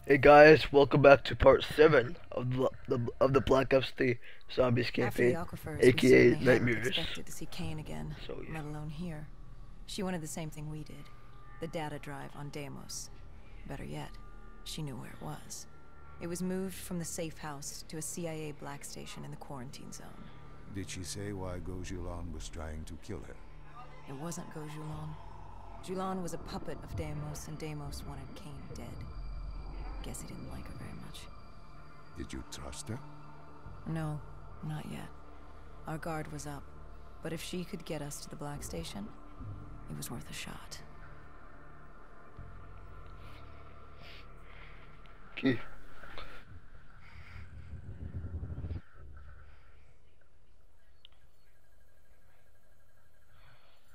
Hey guys, welcome back to part 7 of the Black Ops 3 Zombies After the campaign, Aquifers, we aka certainly hadn't Nightmares. expected to see Kane again, So yeah. let alone here. She wanted the same thing we did. The data drive on Deimos. Better yet, she knew where it was. It was moved from the safe house to a CIA black station in the quarantine zone. Did she say why Gojulan was trying to kill her? It wasn't Gojulan. Julan was a puppet of Deimos, and Deimos wanted Kane dead. Guess he didn't like her very much. Did you trust her? No, not yet. Our guard was up, but if she could get us to the black station, it was worth a shot. Key.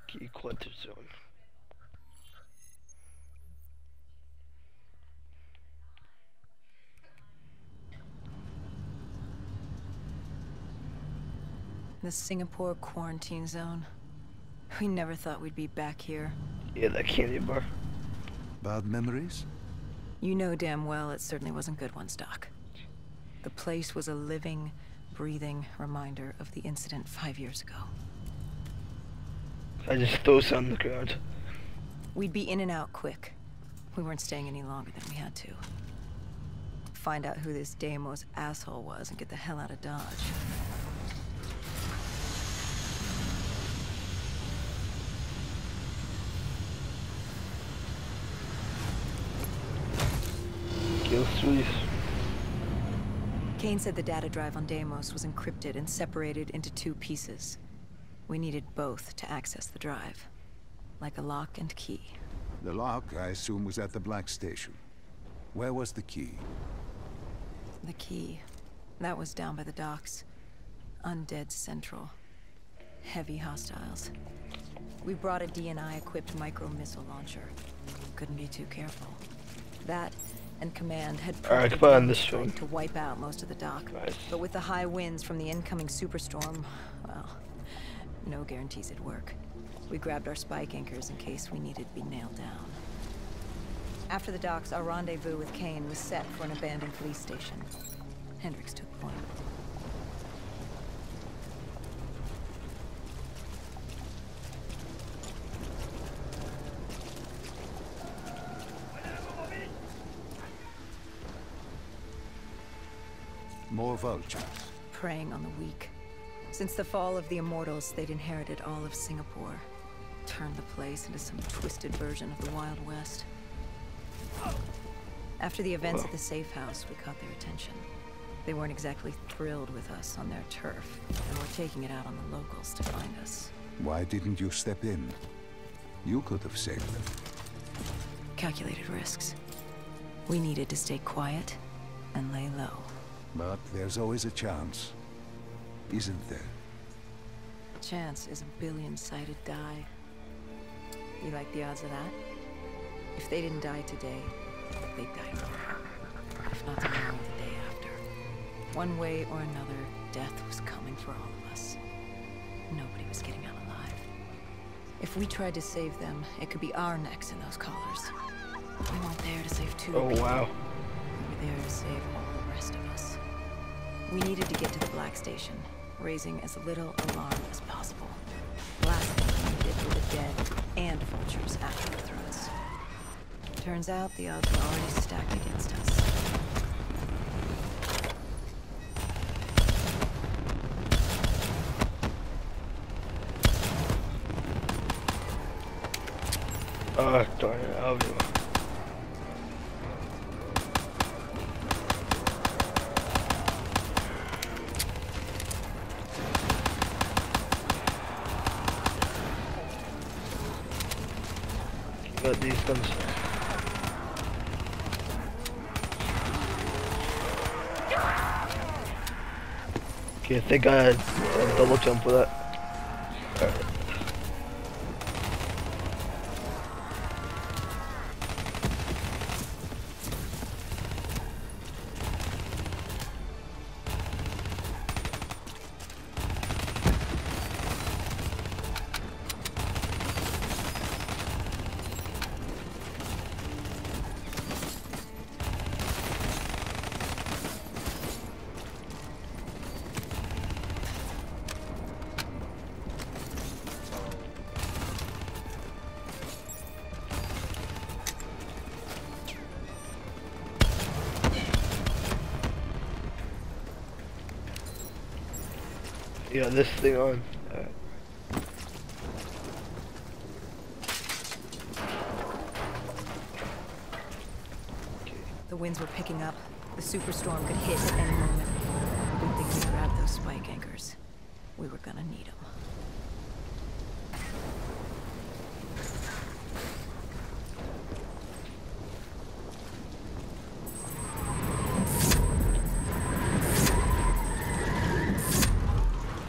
Key Quantum Zone. The Singapore quarantine zone. We never thought we'd be back here. Yeah, that candy bar. Bad memories? You know damn well it certainly wasn't good ones, Doc. The place was a living, breathing reminder of the incident 5 years ago. I just throw some on the ground. We'd be in and out quick. We weren't staying any longer than we had to. Find out who this Deimos asshole was and get the hell out of Dodge. Kill Swiss. Kane said the data drive on Deimos was encrypted and separated into 2 pieces. We needed both to access the drive. Like a lock and key. The lock, I assume, was at the Black Station. Where was the key? The key. That was down by the docks. Undead Central. Heavy hostiles. We brought a DNI-equipped micro-missile launcher. Couldn't be too careful. That and Command had Alright, come on this one. to wipe out most of the dock. Nice. But with the high winds from the incoming superstorm, well, no guarantees it'd work. We grabbed our spike anchors in case we needed to be nailed down. After the docks, our rendezvous with Kane was set for an abandoned police station. Hendricks took point. More vultures. Preying on the weak. Since the fall of the Immortals, they'd inherited all of Singapore. Turned the place into some twisted version of the Wild West. After the events at the safe house, we caught their attention. They weren't exactly thrilled with us on their turf, and were taking it out on the locals to find us. Why didn't you step in? You could have saved them. Calculated risks. We needed to stay quiet and lay low. But there's always a chance, isn't there? Chance is a billion-sided die. You like the odds of that? If they didn't die today, they'd die tomorrow. If not tomorrow, the day after. One way or another, death was coming for all of us. Nobody was getting out alive. If we tried to save them, it could be our necks in those collars. We weren't there to save 2 Oh people. wow. We were there to save all the rest of us. We needed to get to the Black Station, raising as little alarm as possible. Blasting needed for the dead and vultures after the threats. Turns out the odds were already stacked against us. Darn it, I'll do it. Got these guns. Okay, I think I had a double jump for that. Alright. Yeah, this thing on. The winds were picking up. The superstorm could hit at any moment. Good thing we grabbed those spike anchors. We were gonna need them.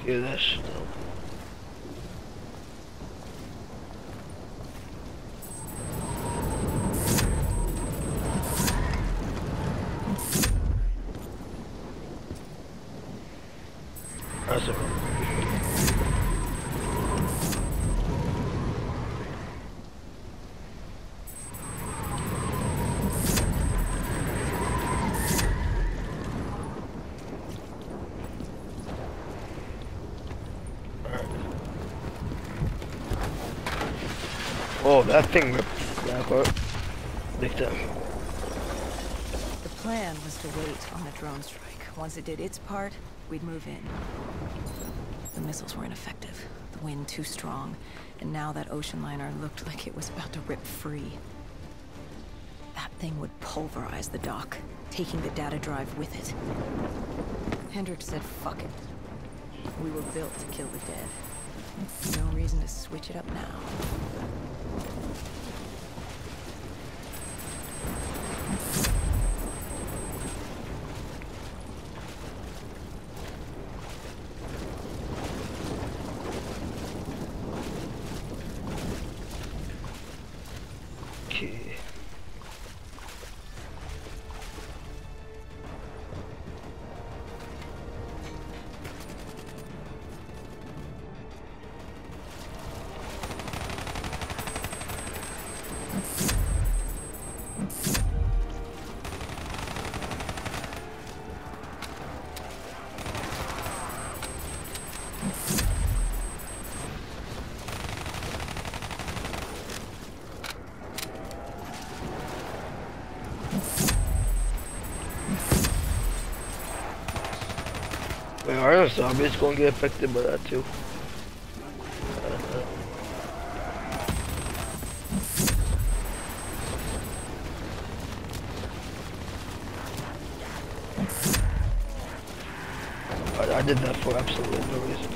Okay, that's still. That's it. Oh, that thing ripped that apart. Big time. The plan was to wait on the drone strike. Once it did its part, we'd move in. The missiles were ineffective, the wind too strong, and now that ocean liner looked like it was about to rip free. That thing would pulverize the dock, taking the data drive with it. Hendricks said, fuck it. We were built to kill the dead. No reason to switch it up now. Okay. Wait, are the zombies gonna get affected by that too? I did that for absolutely no reason.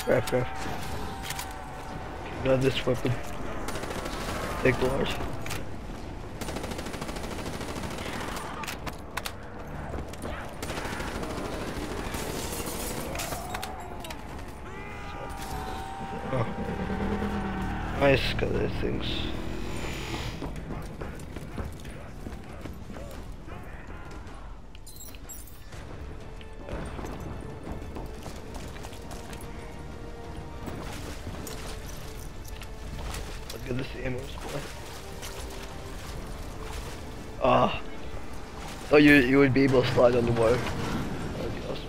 Crap. Not this weapon. Take large. Oh. Nice, got these things. Look at this ammo supply. Ah. Oh, you would be able to slide on the water. That'd be awesome.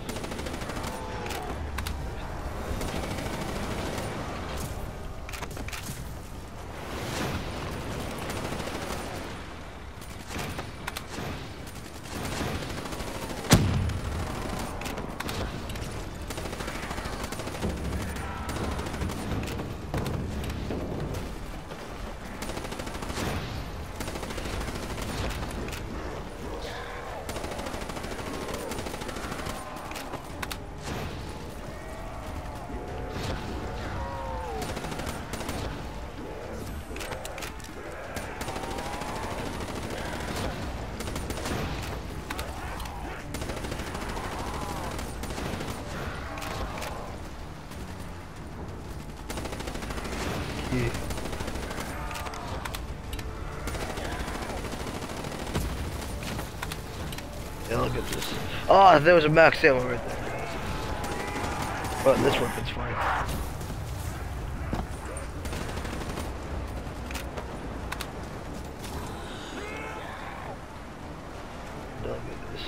Yeah. Yeah, look at this. Oh, there was a max ammo right there. But this weapon's fine. Look at this.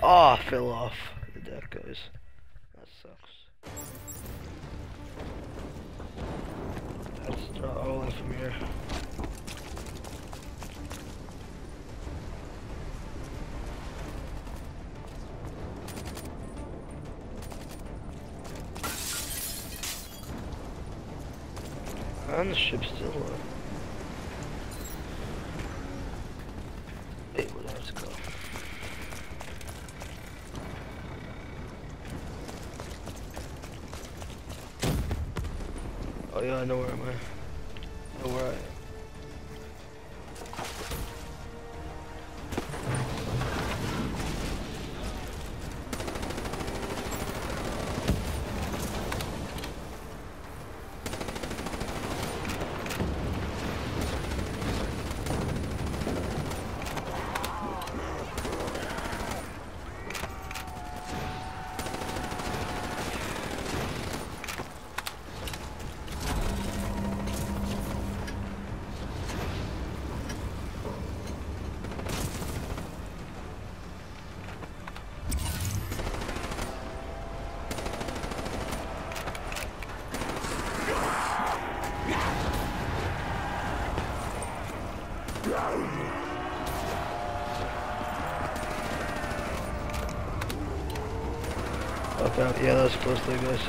Oh, fell off. The deck goes. That sucks. Let's draw all in from here. And the ship's still low. Wait, where does it go? Oh yeah, I know where am I. I know where I am. Okay, yeah, that was close there, guys.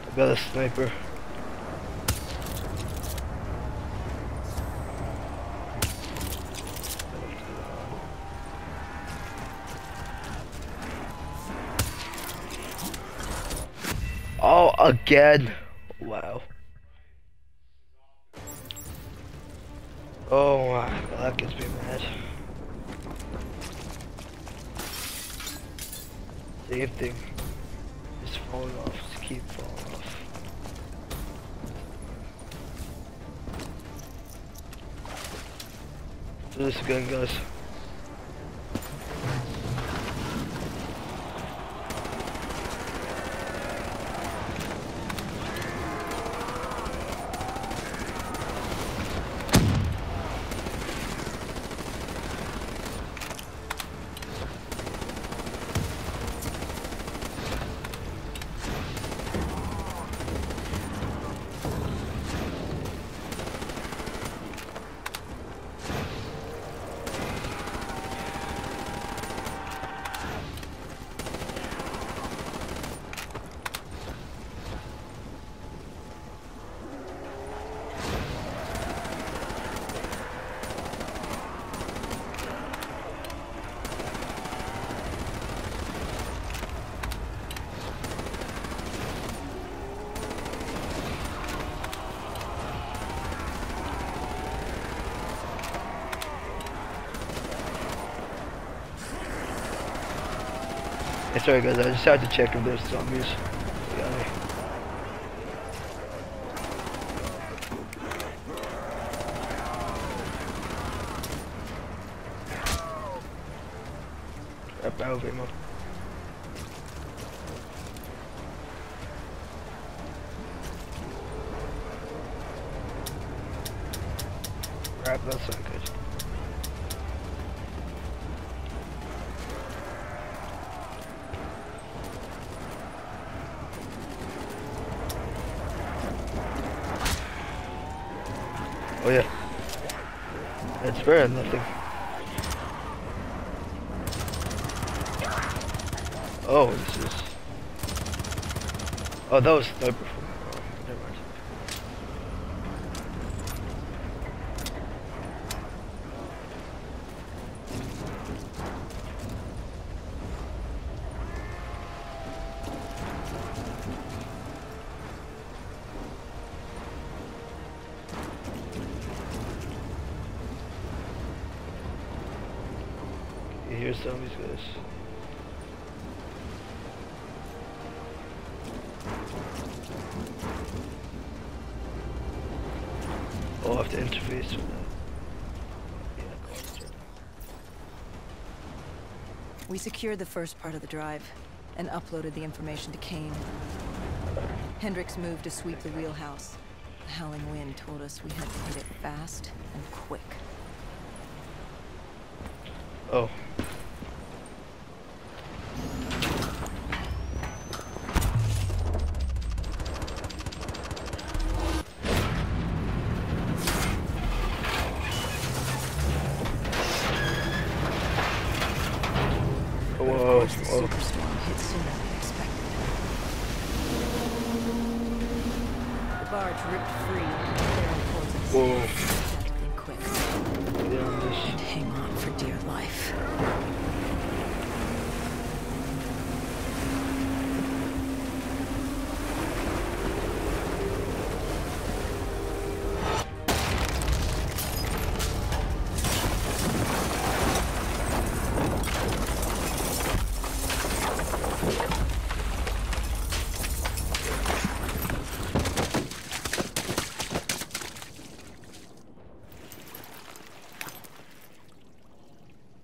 I got a sniper. Oh, again. Wow. Oh my, that gets me mad. Same thing. Just falling off, just keep falling off. Do this again, guys. Hey, sorry guys, I just had to check if there's zombies. Got me. Crap, out of ammo. Crap, that's not good. Oh yeah. It's better than nothing. Oh, this is. Oh, that was sniper. Oh, never mind. Okay, here's some of these guys. Oh, I have to interface with that. Yeah, cards right We secured the first part of the drive and uploaded the information to Kane. Hendricks moved to sweep the wheelhouse. The howling wind told us we had to hit it fast and quick. now. Oh. Whoa, The whoa. superstorm hit sooner than expected. The barge ripped free, barreling towards us. Whoa. We had to think quick Get on this. and hang on for dear life.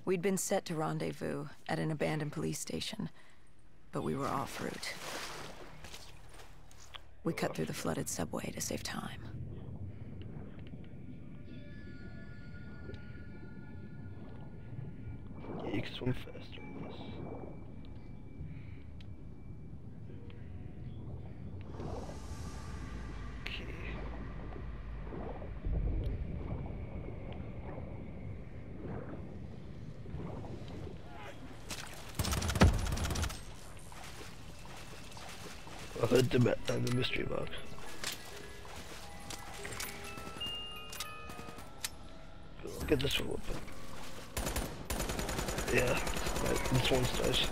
We'd been set to rendezvous at an abandoned police station, but we were off route. We cut through the flooded subway to save time. Yeah, you can swim faster on this. Okay. I'll head to the mystery box. Look at this one. Yeah, right, this one's nice.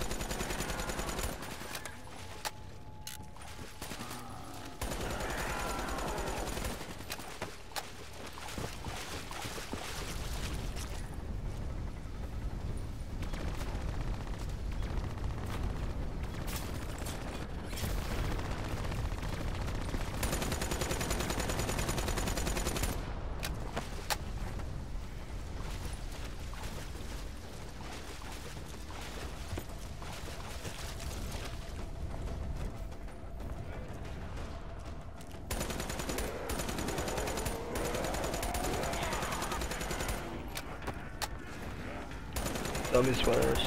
Dummy sweaters.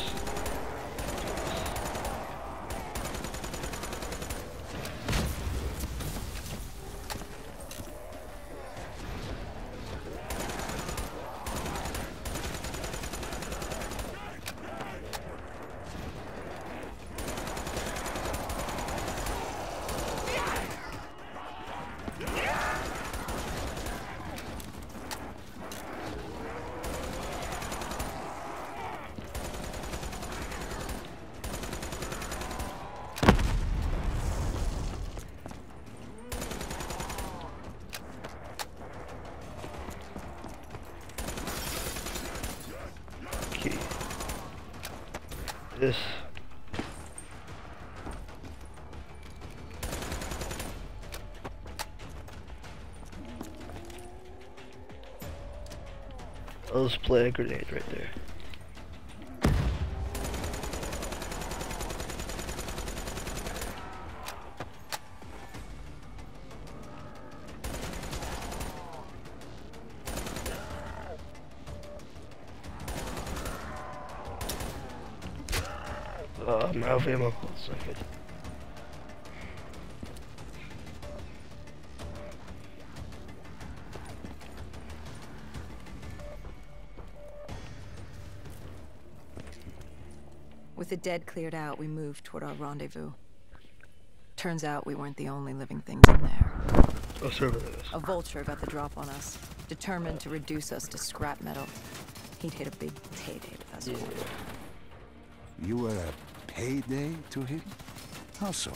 Okay. This. I'll just play a grenade right there. I'm out of ammo. That's not good. With the dead cleared out, we moved toward our rendezvous. Turns out we weren't the only living things in there. Oh, sorry about this. A vulture got the drop on us, determined to reduce us to scrap metal. He'd hit a big payday with us. Yeah. You were a payday to him? How so?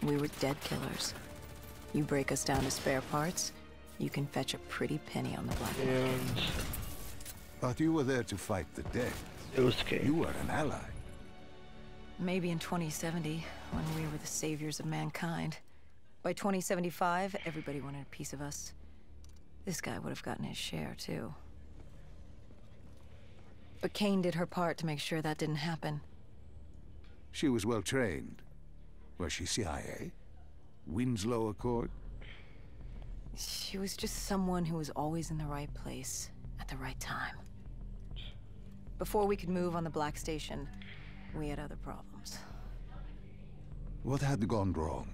We were dead killers. You break us down to spare parts, you can fetch a pretty penny on the black market. And But you were there to fight the dead. it was Kane. You were an ally. Maybe in 2070, when we were the saviors of mankind. By 2075, everybody wanted a piece of us. This guy would have gotten his share, too. But Kane did her part to make sure that didn't happen. She was well trained. Was she CIA? Winslow Accord? She was just someone who was always in the right place, at the right time. Before we could move on the Black Station, we had other problems. What had gone wrong?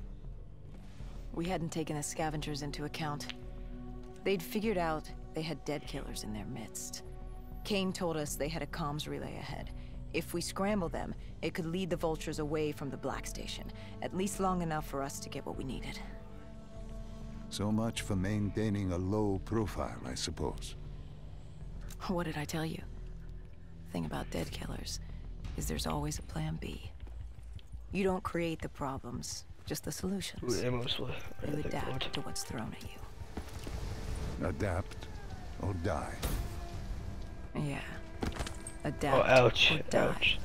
We hadn't taken the scavengers into account. They'd figured out they had dead killers in their midst. Kane told us they had a comms relay ahead. If we scramble them, it could lead the vultures away from the Black Station, at least long enough for us to get what we needed. So much for maintaining a low profile, I suppose. What did I tell you? The thing about dead killers is there's always a plan B. You don't create the problems, just the solutions. Ooh, ammo's You thank adapt God. to what's thrown at you. Adapt or die. Yeah. Oh, Adapt ouch. or die. Ouch.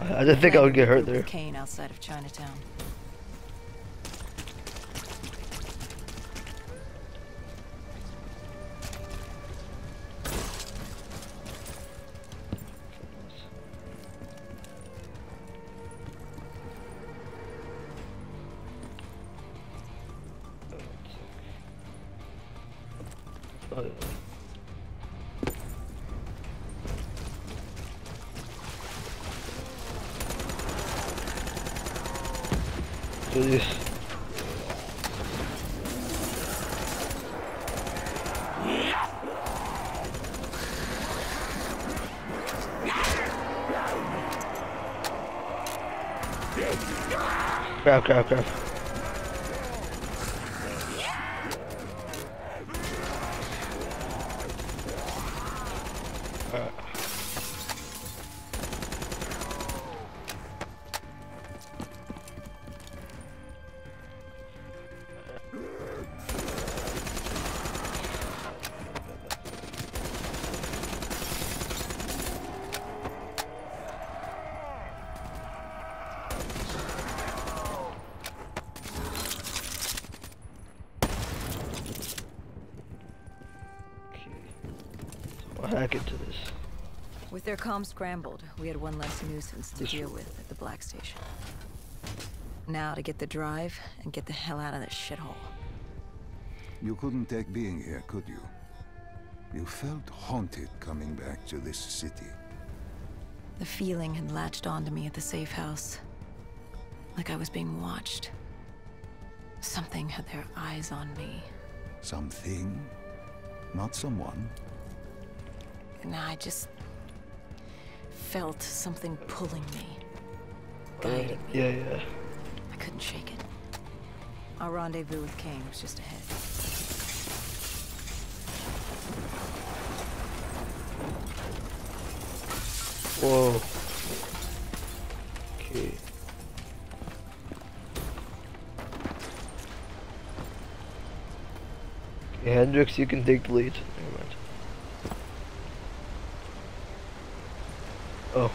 I didn't think I would get hurt there. Kane outside of Chinatown. Oh, yeah. Do this. Grab, grab, grab. I'll hack into this. With their comms scrambled, we had one less nuisance to deal with at the Black Station. Now to get the drive and get the hell out of this shithole. You couldn't take being here, could you? You felt haunted coming back to this city. The feeling had latched onto me at the safe house. Like I was being watched. Something had their eyes on me. Something, not someone. And I just felt something pulling me, guiding me. Yeah, yeah. I couldn't shake it. Our rendezvous with Kane was just ahead. Whoa. Okay. Okay, Hendrix, you can take the lead. Never mind. Oh,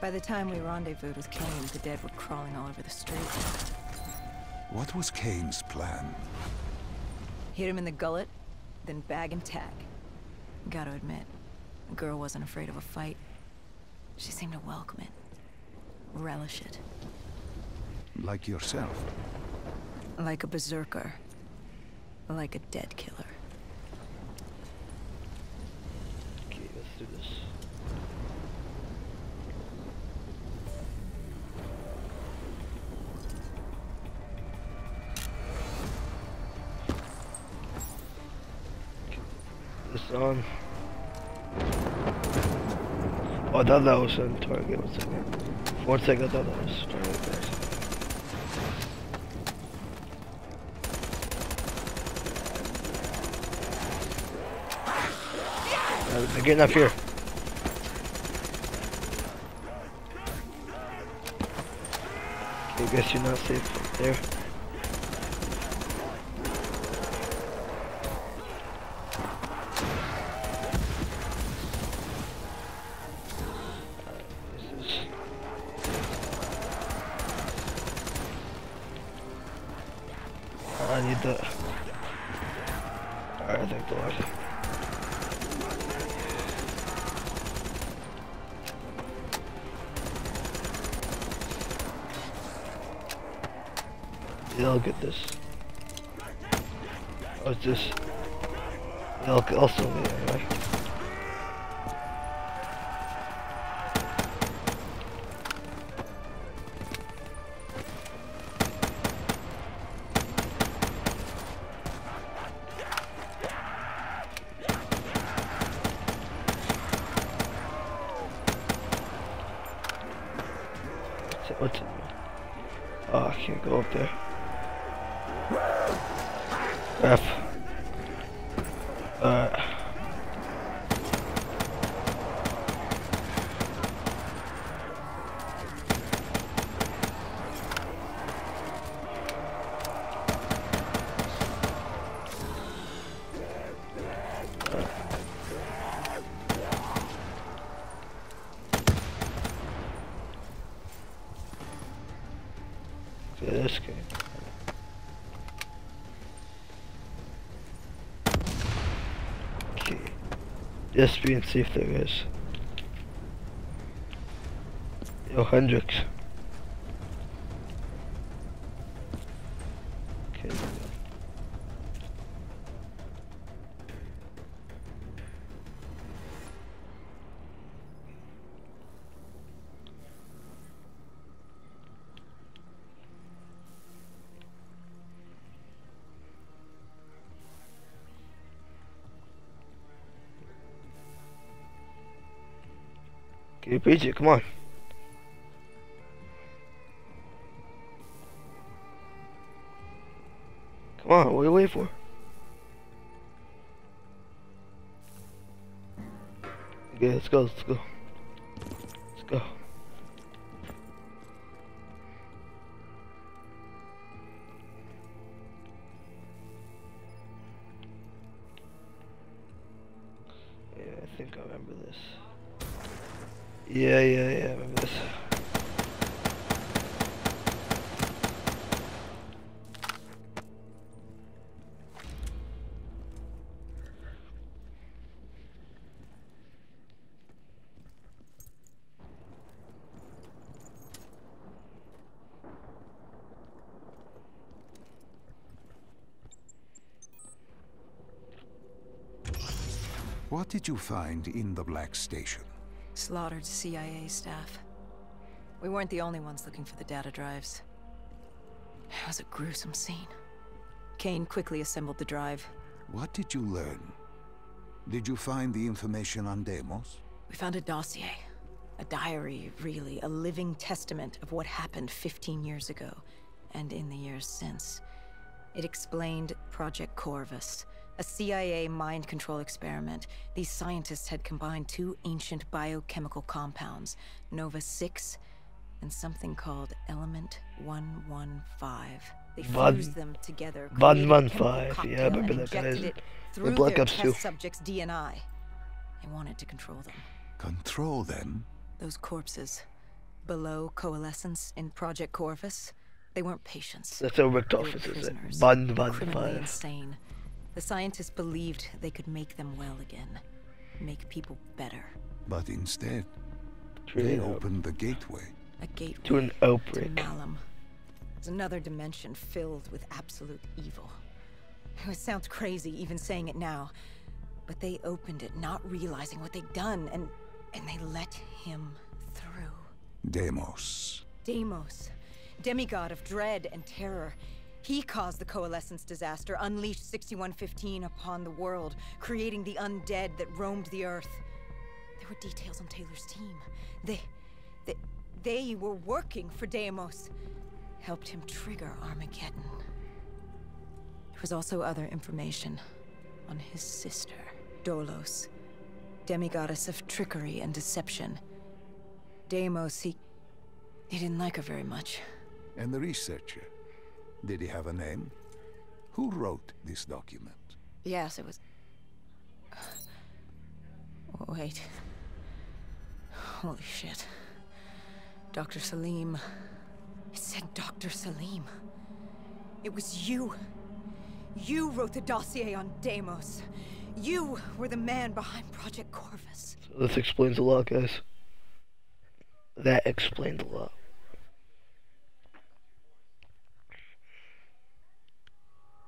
By the time we rendezvoused with Kane, the dead were crawling all over the street. What was Kane's plan? Hit him in the gullet, then bag and tag. Gotta admit, the girl wasn't afraid of a fight. She seemed to welcome it, relish it. Like yourself. Like a berserker, Like a dead killer. Okay, let's do this. This on. Oh, I thought that was on target. 1 second. For 1 second, I thought that was target. They're getting up here. Okay, I guess you're not safe up there. I need the... Alright, thank the Lord. Yeah, I'll get this. Oh, it's this. Yeah, I'll still need it anyway. What's it? Oh, I can't go up there. F. Okay, this game. Okay. Yes, we can see if there is. Yo, Hendrix. Okay. Okay, Bridget, come on. Come on, what are you waiting for? Okay, let's go, let's go. Let's go. Yeah, I think I remember this. Yeah, I remember this. What did you find in the Black Station? Slaughtered CIA staff. We weren't the only ones looking for the data drives. It was a gruesome scene. Kane quickly assembled the drive. What did you learn? Did you find the information on Deimos? We found a dossier. A diary, really. A living testament of what happened 15 years ago, and in the years since. It explained Project Corvus, a CIA mind control experiment. These scientists had combined two ancient biochemical compounds, Nova-6 and something called Element 115. They fused them together. 115, yeah, I remember that guy. Through Black their Ops 2. test subjects' DNI. They wanted to control them. Control them? Those corpses, below coalescence in Project Corvus, they weren't patients. That's how Rick They were Office is it. prisoners, 115. criminally insane. The scientists believed they could make them well again, make people better. But instead, Truly they opened the gateway. A gateway to an outbreak. to Malum. There's another dimension filled with absolute evil. It sounds crazy even saying it now, but they opened it not realizing what they'd done, and they let him through. Deimos. Deimos, demigod of dread and terror. He caused the Coalescence disaster, unleashed 6115 upon the world, creating the undead that roamed the earth. There were details on Taylor's team. They were working for Deimos. Helped him trigger Armageddon. There was also other information on his sister, Dolos, demigoddess of trickery and deception. Deimos, he didn't like her very much. And the researcher? Did he have a name? Who wrote this document? Yes, it was... Wait. Holy shit. Dr. Salim. It said Dr. Salim. It was you. You wrote the dossier on Deimos. You were the man behind Project Corvus. So this explains a lot, guys. That explains a lot.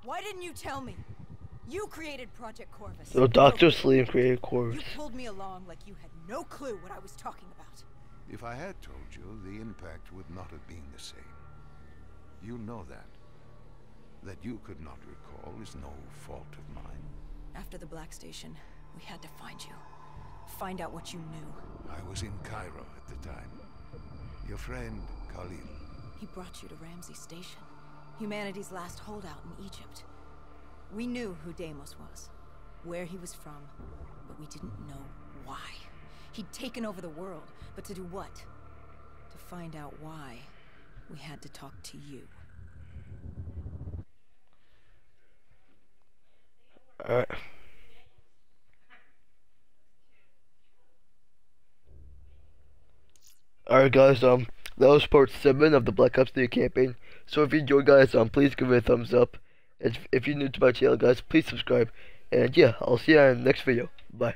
Why didn't you tell me? You created Project Corvus. So Dr. Salim created Corvus. You pulled me along like you had no clue what I was talking about. If I had told you, the impact would not have been the same. You know that. That you could not recall is no fault of mine. After the Black Station, we had to find you. Find out what you knew. I was in Cairo at the time. Your friend, Khalil. He brought you to Ramsey Station, humanity's last holdout in Egypt. We knew who Deimos was, where he was from, but we didn't know why. He'd taken over the world, but to do what? To find out why, we had to talk to you. Alright. Alright guys, that was part 7 of the Black Ops 3 campaign. So if you enjoyed, guys, please give it a thumbs up. If you're new to my channel, guys, please subscribe. And yeah, I'll see you in the next video. Bye.